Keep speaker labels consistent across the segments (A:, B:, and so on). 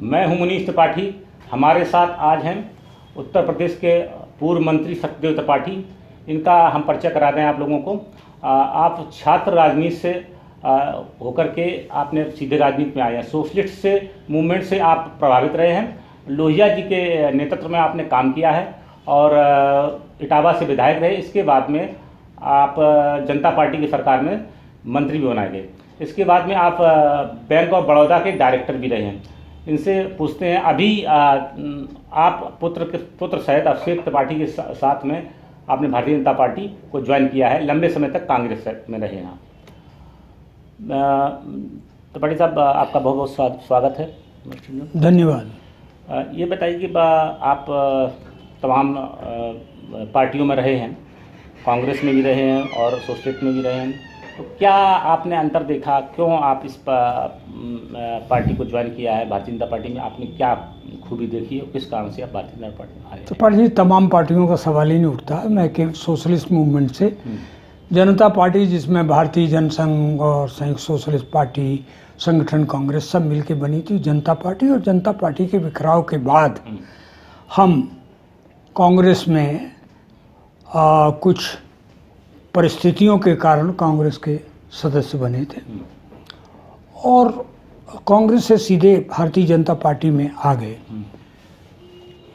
A: मैं हूं मुनीश त्रिपाठी। हमारे साथ आज हैं उत्तर प्रदेश के पूर्व मंत्री सत्यदेव त्रिपाठी। इनका हम परिचय करा दें आप लोगों को। आप छात्र राजनीति से होकर के आपने सीधे राजनीति में आए हैं। सोशलिस्ट से मूवमेंट से आप प्रभावित रहे हैं। लोहिया जी के नेतृत्व में आपने काम किया है और इटावा से विधायक रहे। इसके बाद में आप जनता पार्टी की सरकार में मंत्री भी बनाए गए। इसके बाद में आप बैंक ऑफ बड़ौदा के डायरेक्टर भी रहे हैं। इनसे पूछते हैं, अभी आप पुत्र सहित अभिषेक त्रिपाठी के साथ में आपने भारतीय जनता पार्टी को ज्वाइन किया है। लंबे समय तक कांग्रेस में रहे हैं आप। त्रिपाठी साहब, आपका बहुत बहुत स्वागत है।
B: धन्यवाद।
A: ये बताइए कि आप तमाम पार्टियों में रहे हैं, कांग्रेस में भी रहे हैं और सोशलिस्ट में भी रहे हैं, तो क्या आपने अंतर देखा? क्यों आप इस पार्टी को ज्वाइन किया है? भारतीय जनता पार्टी में आपने क्या खूबी देखी और किस कारण से आप भारतीय जनता पार्टी में आए?
B: तो पार्टी तमाम पार्टियों का सवाल ही नहीं उठता। मैं के सोशलिस्ट मूवमेंट से जनता पार्टी, जिसमें भारतीय जनसंघ और संयुक्त सोशलिस्ट पार्टी, संगठन कांग्रेस सब मिलकर बनी थी जनता पार्टी। और जनता पार्टी के बिखराव के बाद हम कांग्रेस में कुछ परिस्थितियों के कारण कांग्रेस के सदस्य बने थे और कांग्रेस से सीधे भारतीय जनता पार्टी में आ गए।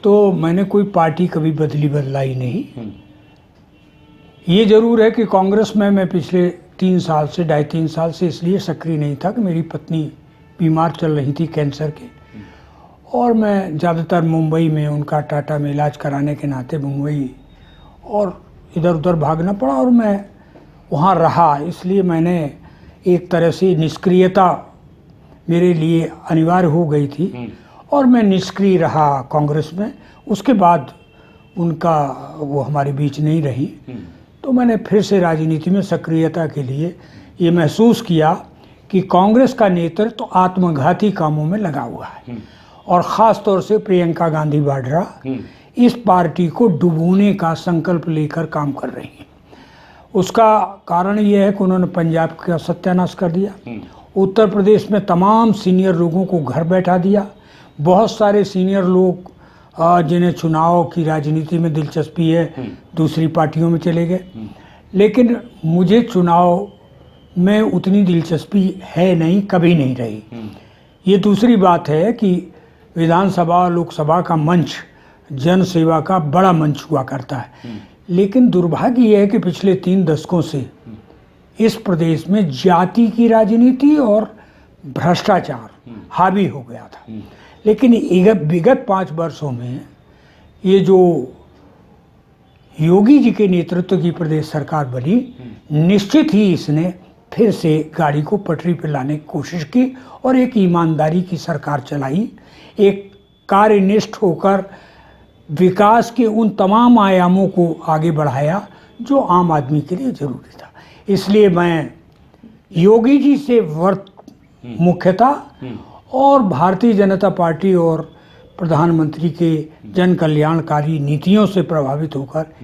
B: तो मैंने कोई पार्टी कभी बदलाई नहीं। ये जरूर है कि कांग्रेस में मैं पिछले 3 साल से 2.5-3 साल से इसलिए सक्रिय नहीं था कि मेरी पत्नी बीमार चल रही थी कैंसर के, और मैं ज़्यादातर मुंबई में उनका टाटा में इलाज कराने के नाते मुंबई और इधर उधर भागना पड़ा और मैं वहाँ रहा। इसलिए मैंने एक तरह से निष्क्रियता मेरे लिए अनिवार्य हो गई थी और मैं निष्क्रिय रहा कांग्रेस में। उसके बाद उनका वो हमारे बीच नहीं रही, तो मैंने फिर से राजनीति में सक्रियता के लिए ये महसूस किया कि कांग्रेस का नेतृत्व तो आत्मघाती कामों में लगा हुआ है और ख़ास तौर से प्रियंका गांधी वाड्रा इस पार्टी को डुबोने का संकल्प लेकर काम कर रही हैं। उसका कारण ये है कि उन्होंने पंजाब का सत्यानाश कर दिया, उत्तर प्रदेश में तमाम सीनियर लोगों को घर बैठा दिया। बहुत सारे सीनियर लोग जिन्हें चुनाव की राजनीति में दिलचस्पी है दूसरी पार्टियों में चले गए, लेकिन मुझे चुनाव में उतनी दिलचस्पी है नहीं, कभी नहीं रही। ये दूसरी बात है कि विधानसभा लोकसभा का मंच जन सेवा का बड़ा मंच हुआ करता है, लेकिन दुर्भाग्य यह है कि पिछले 3 दशकों से इस प्रदेश में जाति की राजनीति और भ्रष्टाचार हावी हो गया था। लेकिन विगत 5 वर्षों में ये जो योगी जी के नेतृत्व की प्रदेश सरकार बनी, निश्चित ही इसने फिर से गाड़ी को पटरी पर लाने की कोशिश की और एक ईमानदारी की सरकार चलाई, एक कार्यनिष्ठ होकर विकास के उन तमाम आयामों को आगे बढ़ाया जो आम आदमी के लिए जरूरी था। इसलिए मैं योगी जी से मुख्यतः और भारतीय जनता पार्टी और प्रधानमंत्री के जन कल्याणकारी नीतियों से प्रभावित होकर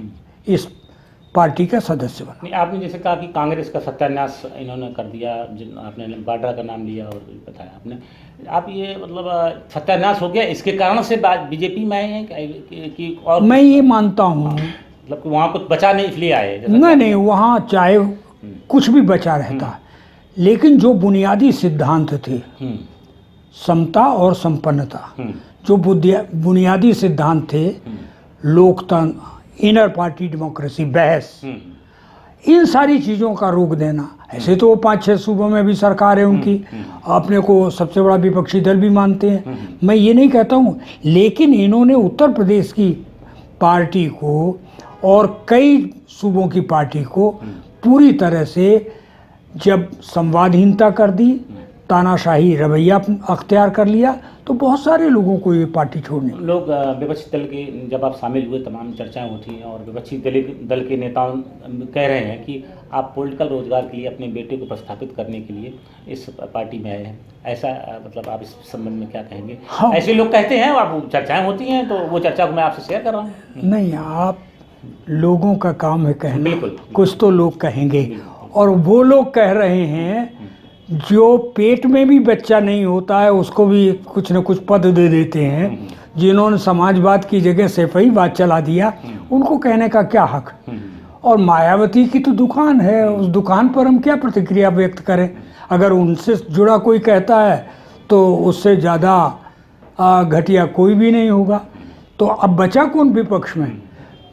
B: इस पार्टी का सदस्य बना।
A: नहीं, आपने जैसे कहा कि कांग्रेस का सत्यानाश इन्होंने कर दिया, आपने वाड्रा का नाम लिया और बताया आपने, आप ये मतलब सत्यानाश हो गया इसके कारण से बीजेपी में आए हैं कि और
B: मैं ये मानता हूँ,
A: मतलब वहाँ कुछ बचा नहीं इसलिए आए?
B: नहीं, वहाँ चाहे कुछ भी बचा रहता, लेकिन जो बुनियादी सिद्धांत थे, समता और संपन्नता, जो बुनियादी सिद्धांत थे, लोकतंत्र, इनर पार्टी डेमोक्रेसी, बहस, इन सारी चीज़ों का रोक देना। ऐसे तो वो 5-6 सूबों में भी सरकार है उनकी, अपने को सबसे बड़ा विपक्षी दल भी मानते हैं, मैं ये नहीं कहता हूँ, लेकिन इन्होंने उत्तर प्रदेश की पार्टी को और कई सूबों की पार्टी को पूरी तरह से जब संवादहीनता कर दी, तानाशाही रवैया अख्तियार कर लिया, तो बहुत सारे लोगों को ये पार्टी छोड़नी।
A: लोग विपक्षी दल के जब आप शामिल हुए तमाम चर्चाएं होती हैं और विपक्षी दल के नेताओं कह रहे हैं कि आप पॉलिटिकल रोजगार के लिए अपने बेटे को प्रस्थापित करने के लिए इस पार्टी में आए हैं। ऐसा मतलब आप इस संबंध में क्या कहेंगे? हाँ। ऐसे लोग कहते हैं और चर्चाएँ होती हैं, तो वो चर्चा को मैं आपसे शेयर कर रहा हूँ।
B: नहीं, आप लोगों का काम है कहना, कुछ तो लोग कहेंगे और वो लोग कह रहे हैं जो पेट में भी बच्चा नहीं होता है उसको भी कुछ न कुछ पद दे देते हैं। जिन्होंने समाजवाद की जगह सैफईवाद चला दिया, उनको कहने का क्या हक। और मायावती की तो दुकान है, उस दुकान पर हम क्या प्रतिक्रिया व्यक्त करें। अगर उनसे जुड़ा कोई कहता है तो उससे ज़्यादा घटिया कोई भी नहीं होगा। तो अब बचा कौन विपक्ष में।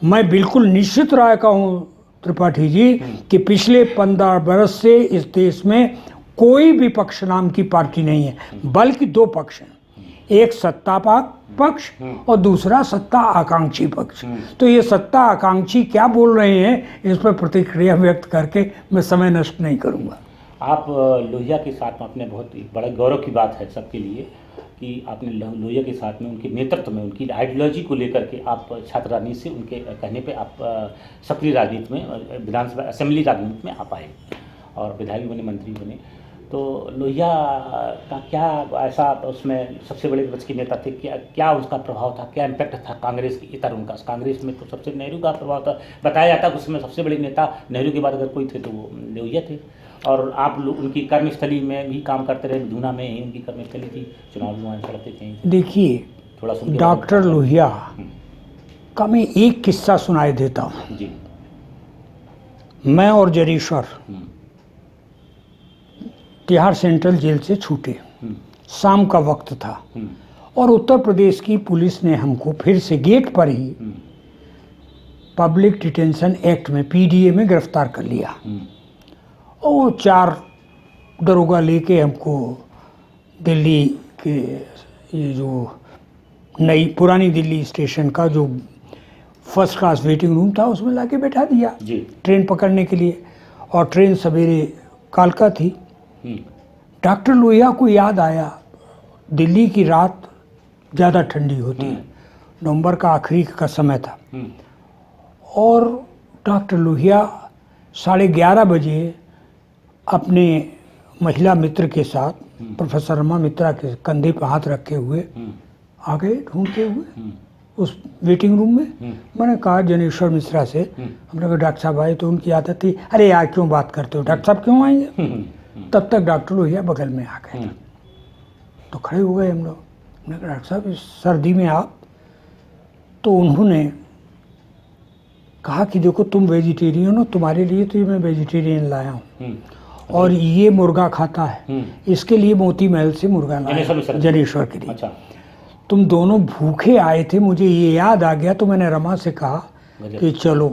B: मैं बिल्कुल निश्चित राय का हूँ त्रिपाठी जी कि पिछले 15 बरस से इस देश में कोई विपक्ष नाम की पार्टी नहीं है, बल्कि दो पक्ष हैं, एक सत्ता पक्ष और दूसरा सत्ता आकांक्षी पक्ष। तो ये सत्ता आकांक्षी क्या बोल रहे हैं, इस पर प्रतिक्रिया व्यक्त करके मैं समय नष्ट नहीं करूंगा।
A: आप लोहिया के साथ में अपने बहुत बड़े गौरव की बात है सबके लिए कि आपने लोहिया के साथ में उनके नेतृत्व में उनकी आइडियोलॉजी को लेकर के आप छात्र राजनीति से उनके कहने पे आप सक्रिय राजनीति में, विधानसभा असेंबली राजनीति में आप आए और विधायक बने, मंत्री बने। तो लोहिया का क्या ऐसा उसमें सबसे बड़े विपक्ष के नेता थे, क्या उसका प्रभाव था, क्या इम्पैक्ट था कांग्रेस की इतर उनका। कांग्रेस में तो सबसे नेहरू का प्रभाव था, बताया जाता है कि उसमें सबसे बड़े नेता नेहरू के बाद अगर कोई थे तो वो लोहिया थे। और आप उनकी कर्मस्थली में भी काम करते रहे, जूना में ही उनकी कर्मस्थली थी, चुनाव भी वहाँ लड़ते थे।
B: देखिए,
A: थोड़ा
B: डॉक्टर लोहिया का मैं एक किस्सा सुनाई देता हूँ
A: जी।
B: मैं और जरीश्वर तिहाड़ सेंट्रल जेल से छूटे, शाम का वक्त था और उत्तर प्रदेश की पुलिस ने हमको फिर से गेट पर ही पब्लिक डिटेंशन एक्ट में, पीडीए में गिरफ्तार कर लिया। और वो 4 दरोगा लेके हमको दिल्ली के ये जो नई पुरानी दिल्ली स्टेशन का जो फर्स्ट क्लास वेटिंग रूम था उसमें लाके बैठा दिया
A: जी।
B: ट्रेन पकड़ने के लिए। और ट्रेन सवेरे कालका थी। डॉक्टर लोहिया को याद आया, दिल्ली की रात ज़्यादा ठंडी होती है, नवंबर का आखिरी का समय था और डॉक्टर लोहिया 11:30 बजे अपने महिला मित्र के साथ, प्रोफेसर रमा मित्रा के कंधे पर हाथ रखे हुए आ गए ढूंढते हुए उस वेटिंग रूम में। मैंने कहा जनेश्वर मिश्रा से, हमने कहा डॉक्टर साहब आए, तो उनकी आदत थी, अरे यार क्यों बात करते हो, डॉक्टर साहब क्यों आएंगे। तब तक डॉक्टर लोहिया बगल में आ गए तो खड़े हो गए हम लोग। हमने कहा डॉक्टर साहब इस सर्दी में आप, तो उन्होंने कहा कि देखो तुम वेजिटेरियन हो, तुम्हारे लिए तो ये मैं वेजिटेरियन लाया हूँ और ये मुर्गा खाता है, इसके लिए मोती महल से मुर्गा लाया जनेश्वर के लिए।
A: अच्छा।
B: तुम दोनों भूखे आए थे, मुझे ये याद आ गया तो मैंने रमा से कहा कि चलो।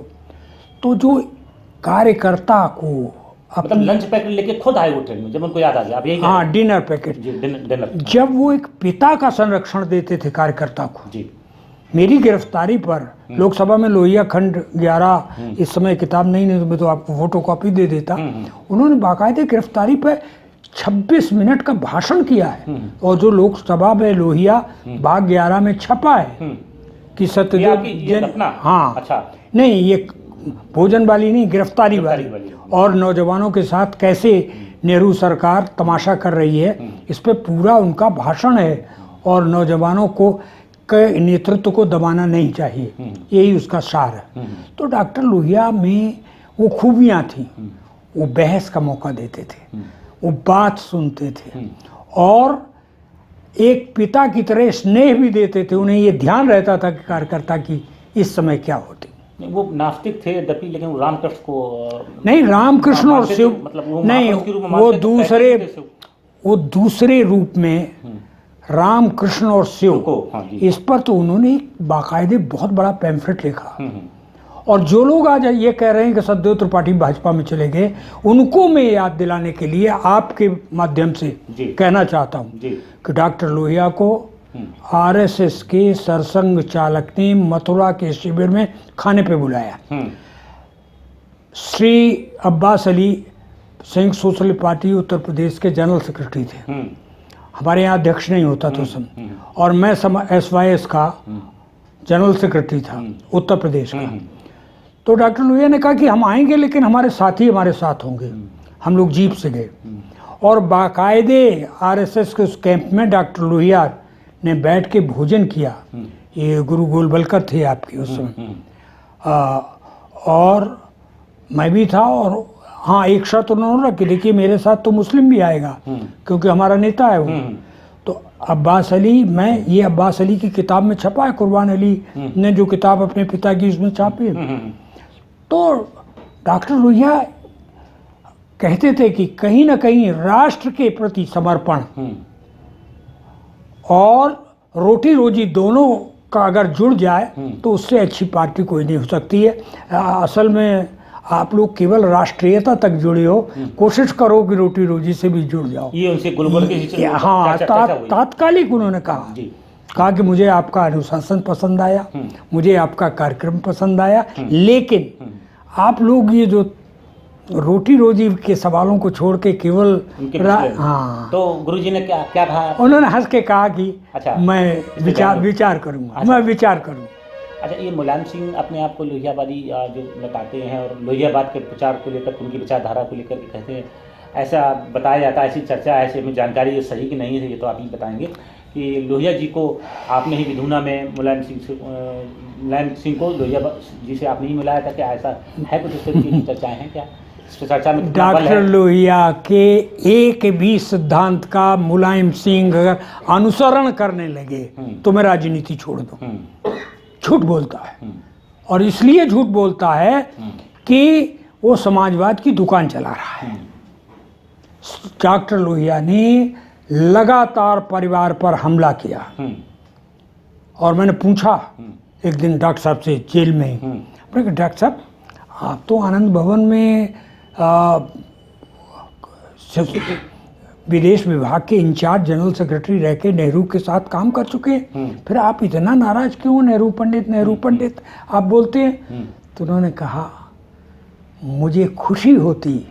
B: तो जो कार्यकर्ता को
A: मतलब लंच पैकेट लेके खुद आए वो ट्रेन में, जब उनको याद आ गया आप यही।
B: हाँ, डिनर पैकेट।
A: डिनर।
B: जब वो एक पिता का संरक्षण देते थे कार्यकर्ता को जी। मेरी गिरफ्तारी पर लोकसभा में लोहिया खंड 11 इस समय किताब नहीं तो मैं तो आपको फोटो कॉपी दे देता। उन्होंने बाकायदे गिरफ्तारी पर 26 मिनट का भाषण किया है और जो लोकसभा में लोहिया भाग 11 में छपा है कि सत्यदेव। हाँ अच्छा, नहीं ये भोजन वाली नहीं, गिरफ्तारी वाली। और नौजवानों के साथ कैसे नेहरू सरकार तमाशा कर रही है, इस पे पूरा उनका भाषण है। और नौजवानों को के नेतृत्व को दबाना नहीं चाहिए, यही उसका सार है। तो डॉक्टर लोहिया में वो खूबियाँ थी, वो बहस का मौका देते थे, वो बात सुनते थे और एक पिता की तरह स्नेह भी देते थे। उन्हें ये ध्यान रहता था कि कार्यकर्ता की इस समय क्या होती।
A: वो नास्तिक थे यद्यपि, लेकिन वो रामकृष्ण को नहीं,
B: रामकृष्ण और शिव मतलब नहीं, वो दूसरे रूप में रामकृष्ण और शिव को, इस पर तो उन्होंने बाकायदे बहुत बड़ा पैम्फलेट लिखा। और जो लोग आज ये कह रहे हैं कि सत्यदेव त्रिपाठी भाजपा में चले गए, उनको मैं याद दिलाने के लिए आपके माध्यम से कहना चाहता हूँ कि डॉक्टर लोहिया को आरएसएस के सरसंघ चालक ने मथुरा के शिविर में खाने पे बुलाया। श्री अब्बास अली संयुक्त सोशलिस्ट पार्टी उत्तर प्रदेश के जनरल सेक्रेटरी थे, हमारे यहाँ अध्यक्ष नहीं होता तो और मैं SYS का जनरल सेक्रेटरी था उत्तर प्रदेश का। तो डॉक्टर लोहिया ने कहा कि हम आएंगे लेकिन हमारे साथी हमारे साथ होंगे। हम लोग जीप से गए और बाकायदे आरएसएस के उस कैंप में डॉक्टर लोहिया ने बैठ के भोजन किया। ये गुरु गोलवलकर थे आपके उस समय, और मैं भी था और हाँ, एक शर्त उन्होंने रखी, देखिए मेरे साथ तो मुस्लिम भी आएगा क्योंकि हमारा नेता है वो। तो अब्बास अली, ये अब्बास अली की किताब में छपा है, कुर्बान अली ने जो किताब अपने पिता की उसमें छापी। तो डॉक्टर लोहिया कहते थे कि कहीं ना कहीं राष्ट्र के प्रति समर्पण और रोटी रोजी दोनों का अगर जुड़ जाए तो उससे अच्छी पार्टी कोई नहीं हो सकती है। असल में आप लोग केवल राष्ट्रीयता तक जुड़े हो, कोशिश करो कि रोटी रोजी से भी जुड़ जाओ।
A: ये उनसे गुलबर्ग के
B: हाँ, तात्कालिक उन्होंने कहा कि मुझे आपका अनुशासन पसंद आया, मुझे आपका कार्यक्रम पसंद आया, लेकिन आप लोग ये जो रोटी रोजी के सवालों को छोड़ के केवल हाँ।
A: तो गुरुजी ने क्या कहा?
B: उन्होंने हंस के कहा कि
A: अच्छा,
B: मैं विचार करूंगा। मैं विचार करूंगा।
A: अच्छा, ये मुलायम सिंह अपने आप को लोहियावादी जो बताते हैं और लोहियावाद के प्रचार को लेकर, उनकी विचारधारा को लेकर के कहते हैं, ऐसा बताया जाता है, ऐसी चर्चा है, ऐसे में जानकारी ये सही कि नहीं है ये तो आप ही बताएंगे कि लोहिया जी को आपने ही विधुना में मुलायम सिंह को लोहिया जी से आपने ही मिलाया था, क्या ऐसा है कुछ? इस तरह की चर्चाएँ हैं क्या? चर्चा में
B: डॉक्टर लोहिया के एक भी सिद्धांत का मुलायम सिंह अगर अनुसरण करने लगे तो मैं राजनीति छोड़ दूं। झूठ बोलता है, और इसलिए झूठ बोलता है कि वो समाजवाद की दुकान चला रहा है। डॉक्टर लोहिया ने लगातार परिवार पर हमला किया, और मैंने पूछा एक दिन डॉक्टर साहब से जेल में, मैंने कहा डॉक्टर साहब आप तो आनंद भवन में विदेश विभाग के इंचार्ज जनरल सेक्रेटरी रह के नेहरू के साथ काम कर चुके हैं, फिर आप इतना नाराज क्यों नेहरू पंडित आप बोलते हैं? तो उन्होंने कहा मुझे खुशी होती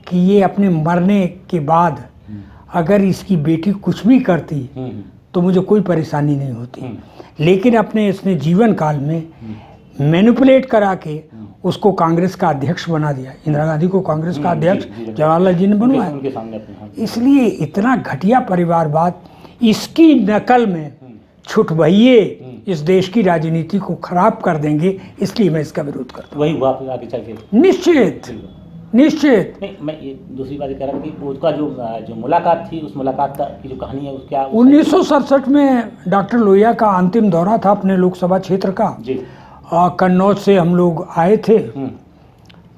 B: कि ये अपने मरने के बाद अगर इसकी बेटी कुछ भी करती तो मुझे कोई परेशानी नहीं होती, लेकिन अपने इसने जीवन काल में मैनिपुलेट करा के उसको कांग्रेस का अध्यक्ष बना दिया। इंदिरा गांधी को कांग्रेस का अध्यक्ष जवाहरलाल जी ने बनवाया। इसलिए इतना घटिया परिवारवाद, इसकी नकल में छुटभइये इस देश की राजनीति को खराब कर देंगे, इसलिए मैं इसका विरोध करता हूँ।
A: वही हुआ आगे चल के?
B: निश्चित।
A: नहीं, मैं ये दूसरी बात कह रहा हूँ कि उसका जो मुलाकात थी, उस मुलाकात की जो कहानी है, क्या
B: 1967 में डॉक्टर लोहिया का अंतिम दौरा था अपने लोकसभा क्षेत्र का जी। कन्नौज से हम लोग आए थे,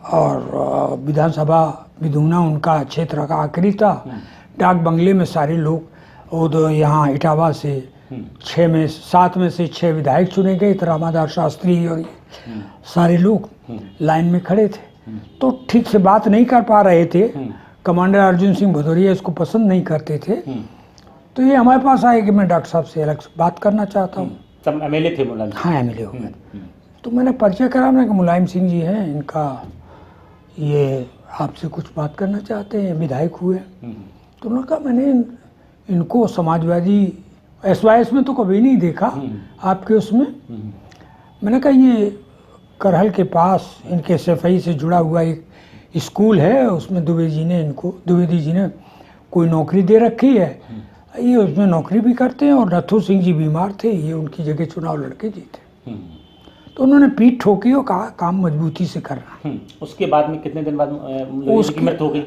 B: और विधानसभा विधुना उनका क्षेत्र का आखिरी था। डाक बंगले में सारे लोग, वो यहाँ इटावा से 7 में से 6 विधायक चुने गए, रामादास शास्त्री और सारे लोग लाइन में खड़े थे। तो ठीक से बात नहीं कर पा रहे थे, कमांडर अर्जुन सिंह भदौरिया इसको पसंद नहीं करते थे, तो ये हमारे पास आए कि मैं डॉक्टर साहब से अलग बात करना चाहता हूँ।
A: तब एमएलए थे मुलायम? हाँ,
B: एमएलए हो गए। तो मैंने परिचय करा, मैंने कहा मुलायम सिंह जी हैं, इनका ये आपसे कुछ बात करना चाहते हैं, विधायक हुए। तो उन्होंने कहा मैंने इनको समाजवादी SYS में तो कभी नहीं देखा, आपके उसमें। मैंने कहा ये करहल के पास इनके SFI से जुड़ा हुआ एक स्कूल है, उसमें द्विवेदी जी ने कोई नौकरी दे रखी है, ये उसमें नौकरी भी करते हैं, और नथु सिंह जी बीमार थे, ये उनकी जगह चुनाव लड़के जीते। तो उन्होंने पीठ ठोकी और कहा काम मजबूती से करना।
A: उसके बाद में कितने दिन बाद उसकी मृत्यु हो गई?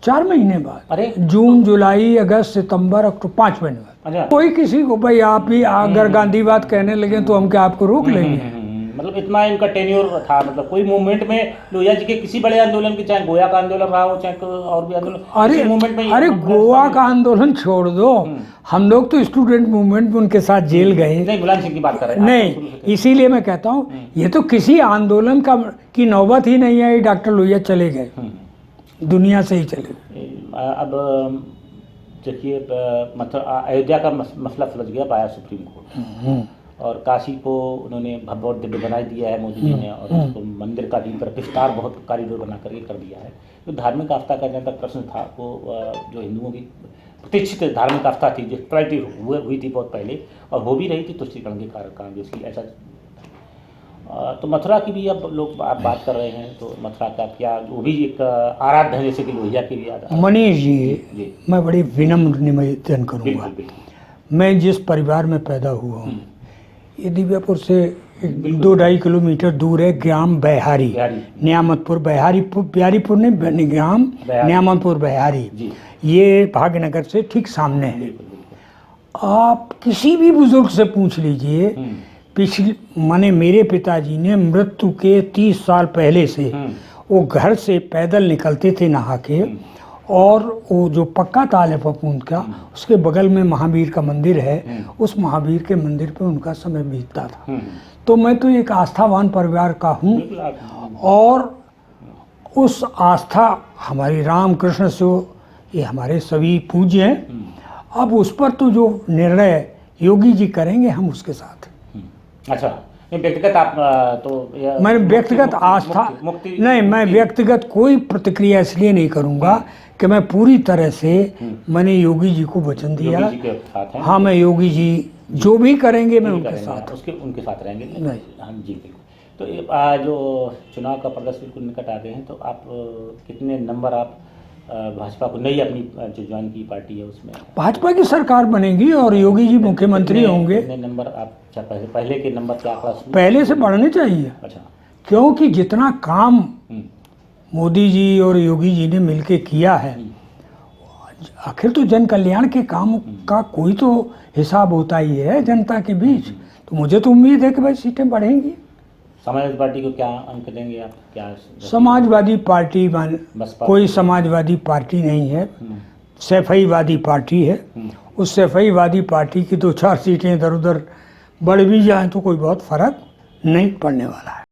B: 4 महीने बाद।
A: अरे
B: जून, जुलाई, अगस्त, सितंबर, अक्टूबर, 5 महीने बाद।
A: अच्छा।
B: कोई किसी को भाई आप भी अगर गांधीवाद कहने लगे तो हम क्या आपको रोक लेंगे?
A: मतलब इतना इनका टेन्योर था, मतलब कोई मूवमेंट में लोहिया जी के किसी बड़े आंदोलन की, चाहे गोवा का आंदोलन रहा हो, चाहे और भी आंदोलन,
B: अरे मूवमेंट में, अरे गोवा का आंदोलन छोड़ दो, हम लोग तो स्टूडेंट मूवमेंट में उनके साथ जेल गए।
A: नहीं, मुलायम सिंह की बात कर रहे हैं।
B: नहीं, इसीलिए मैं कहता हूँ ये तो किसी आंदोलन की नौबत ही नहीं आई, डॉक्टर लोहिया चले गए, दुनिया से ही चले गए।
A: अब देखिए, मतलब अयोध्या का मसला सुलझ गया पाया सुप्रीम कोर्ट, और काशी को उन्होंने बहुत दिव्य बना दिया है मोदी जी ने, और उसको मंदिर का भी विस्तार बहुत कॉरिडोर बना करके कर दिया है। जो धार्मिक आस्था का जहाँ तक प्रश्न था, वो जो हिंदुओं की प्रतिष्ठित धार्मिक आस्था थी, जो क्वालिटी हुई थी बहुत पहले, और हो भी रही थी तुष्टिकरण के कारण, जैसी ऐसा। तो मथुरा की भी अब लोग बात कर रहे हैं, तो मथुरा का क्या, वो भी एक आराध्य है जैसे कि लोहिया की भी आराध्य।
B: मनीष जी, मैं बड़ी विनम्र निवेदन करूँगा, मैं जिस परिवार में पैदा हुआ हूँ, ये दिव्यापुर से 2-2.5 किलोमीटर दूर है ग्राम बैहारी,
A: बिहारी
B: न्यामतपुर ब्यारीपुर नहीं, ग्राम
A: बैहारी।
B: न्यामतपुर बैहारी,
A: जी
B: ये भाग्यनगर से ठीक सामने है।
A: बिल्कुल बिल्कुल।
B: आप किसी भी बुजुर्ग से पूछ लीजिए,
A: हम्म,
B: पिछले माने मेरे पिताजी ने मृत्यु के 30 साल पहले से
A: हम्म,
B: वो घर से पैदल निकलते थे नहा के, और वो जो पक्का ताल है पपूंद का, उसके बगल में महावीर का मंदिर है, उस महावीर के मंदिर पे उनका समय बीतता था। तो मैं तो एक आस्थावान परिवार का हूँ,
A: बिल्कुल आप
B: और उस आस्था हमारी रामकृष्ण से, ये हमारे सभी पूज्य हैं। अब उस पर तो जो निर्णय योगी जी करेंगे हम उसके साथ हैं।
A: अच्छा, नहीं व्यक्तिगत आप तो
B: मैं व्यक्तिगत आस्था नहीं, मैं व्यक्तिगत कोई प्रतिक्रिया इसलिए नहीं करूंगा कि मैं पूरी तरह से, मैंने योगी जी को वचन दिया,
A: योगी जी के साथ हैं।
B: हाँ मैं योगी जी जो भी करेंगे मैं उनके
A: करेंगे,
B: साथ।
A: उनके साथ रहेंगे।
B: नहीं।
A: हम जी बिल्कुल। तो ये जो चुनाव का प्रदर्शन बिल्कुल निकट आ गए हैं, तो आप कितने नंबर आप भाजपा को नई अपनी जो ज्वाइन की पार्टी है उसमें
B: भाजपा की सरकार बनेगी और योगी जी मुख्यमंत्री होंगे।
A: कितने नंबर आप, अच्छा पहले के नंबर क्या आंकड़ा
B: पहले से बढ़ने चाहिए,
A: अच्छा
B: क्योंकि जितना काम मोदी जी और योगी जी ने मिलके किया है, आखिर तो जन कल्याण के काम का कोई तो हिसाब होता ही है जनता के बीच। तो मुझे तो उम्मीद है कि भाई सीटें बढ़ेंगी।
A: समाजवादी पार्टी को क्या अंक देंगे आप, क्या
B: समाजवादी पार्टी
A: बसपा
B: कोई समाजवादी पार्टी नहीं है, सैफईवादी पार्टी है। उस सैफईवादी पार्टी की 2-4 सीटें इधर उधर बढ़ भी जाएं तो कोई बहुत फर्क नहीं पड़ने वाला है।